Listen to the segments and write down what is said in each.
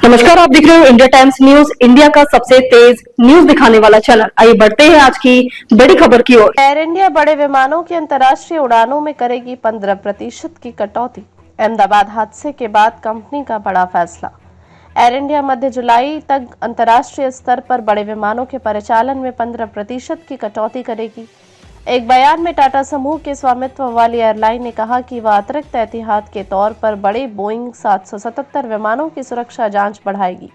नमस्कार, आप देख रहे हो इंडिया टाइम्स न्यूज, इंडिया का सबसे तेज न्यूज दिखाने वाला चैनल। आइए बढ़ते हैं आज की बड़ी खबर की ओर। एयर इंडिया बड़े विमानों की अंतर्राष्ट्रीय उड़ानों में करेगी 15% की कटौती। अहमदाबाद हादसे के बाद कंपनी का बड़ा फैसला। एयर इंडिया मध्य जुलाई तक अंतर्राष्ट्रीय स्तर पर बड़े विमानों के परिचालन में 15% की कटौती करेगी। एक बयान में टाटा समूह के स्वामित्व वाली एयरलाइन ने कहा कि वह अतिरिक्त एहतियात के तौर पर बड़े बोइंग 777 विमानों की सुरक्षा जांच बढ़ाएगी।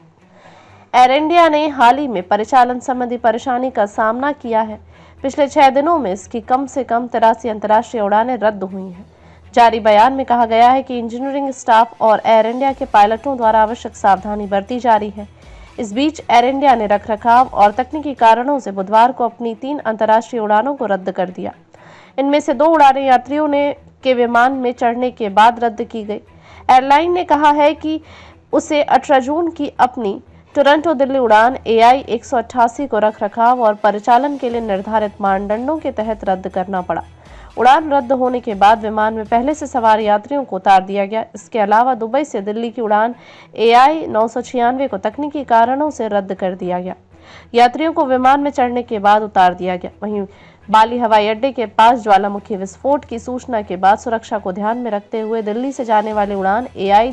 एयर इंडिया ने हाल ही में परिचालन संबंधी परेशानी का सामना किया है। पिछले 6 दिनों में इसकी कम से कम 83 अंतर्राष्ट्रीय उड़ानें रद्द हुई हैं। जारी बयान में कहा गया है कि इंजीनियरिंग स्टाफ और एयर इंडिया के पायलटों द्वारा आवश्यक सावधानी बरती जा रही है। इस बीच एयर इंडिया ने रखरखाव और तकनीकी कारणों से बुधवार को अपनी 3 अंतर्राष्ट्रीय उड़ानों को रद्द कर दिया। इनमें से 2 उड़ानें यात्रियों के विमान में चढ़ने के बाद रद्द की गई। एयरलाइन ने कहा है कि उसे 18 जून की अपनी टोरंटो दिल्ली उड़ान AI 188 को रखरखाव और परिचालन के लिए निर्धारित मानदंडों के तहत रद्द करना पड़ा। उड़ान रद्द होने के बाद विमान में पहले से सवार यात्रियों को उतार दिया गया। इसके अलावा दुबई से दिल्ली की उड़ान AI 996 को तकनीकी कारणों से रद्द कर दिया गया। यात्रियों को विमान में चढ़ने के बाद उतार दिया गया। वहीं बाली हवाई अड्डे के पास ज्वालामुखी विस्फोट की सूचना के बाद सुरक्षा को ध्यान में रखते हुए दिल्ली से जाने वाली उड़ान AI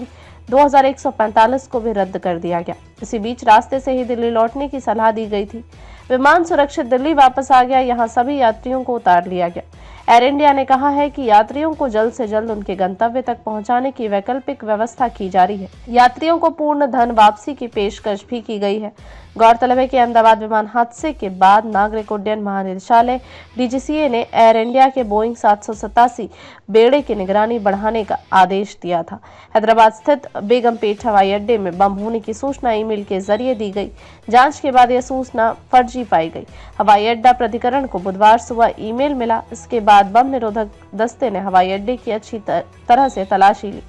2145 को भी रद्द कर दिया गया। इसी बीच रास्ते से ही दिल्ली लौटने की सलाह दी गई थी। विमान सुरक्षित दिल्ली वापस आ गया। यहां सभी यात्रियों को उतार लिया गया। एयर इंडिया ने कहा है कि यात्रियों को जल्द से जल्द उनके गंतव्य तक पहुंचाने की वैकल्पिक व्यवस्था की जा रही है। यात्रियों को पूर्ण धन वापसी की पेशकश भी की गई है। गौरतलब है कि अहमदाबाद विमान हादसे के बाद नागरिक उड्डयन महानिदेशालय DGCA ने एयर इंडिया के बोइंग 787 बेड़े की निगरानी बढ़ाने का आदेश दिया था। हैदराबाद स्थित बेगमपेट हवाई अड्डे में बम होने की सूचना ईमेल के जरिए दी गई। जांच के बाद यह सूचना फर्जी पाई गई। हवाई अड्डा प्राधिकरण को बुधवार सुबह ईमेल मिला। इसके बाद बम निरोधक दस्ते ने हवाई अड्डे की अच्छी तरह से तलाशी ली।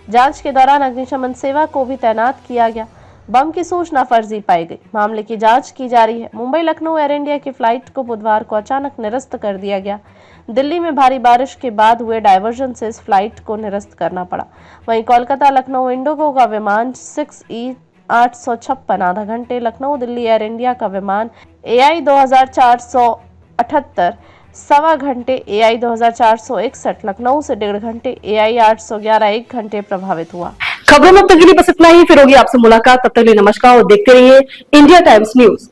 जांच के दौरान अग्निशमन सेवा को भी तैनात किया गया। बम की सूचना फर्जी पाई गई। मामले की जांच की जा रही है। मुंबई लखनऊ एयर इंडिया की फ्लाइट को बुधवार को अचानक निरस्त कर दिया गया। दिल्ली में भारी बारिश के बाद हुए डायवर्जन से इस फ्लाइट को निरस्त करना पड़ा। वहीं कोलकाता लखनऊ इंडिगो का विमान 6E856 आधा घंटे, लखनऊ दिल्ली एयर इंडिया का विमान AI 2478 सवा घंटे, AI 2461 लखनऊ से 1.5 घंटे, AI 811 1 घंटे प्रभावित हुआ। खबरों में अब तक के लिए बस इतना ही। फिर होगी आपसे मुलाकात। तब तक के लिए नमस्कार और देखते रहिए इंडिया टाइम्स न्यूज।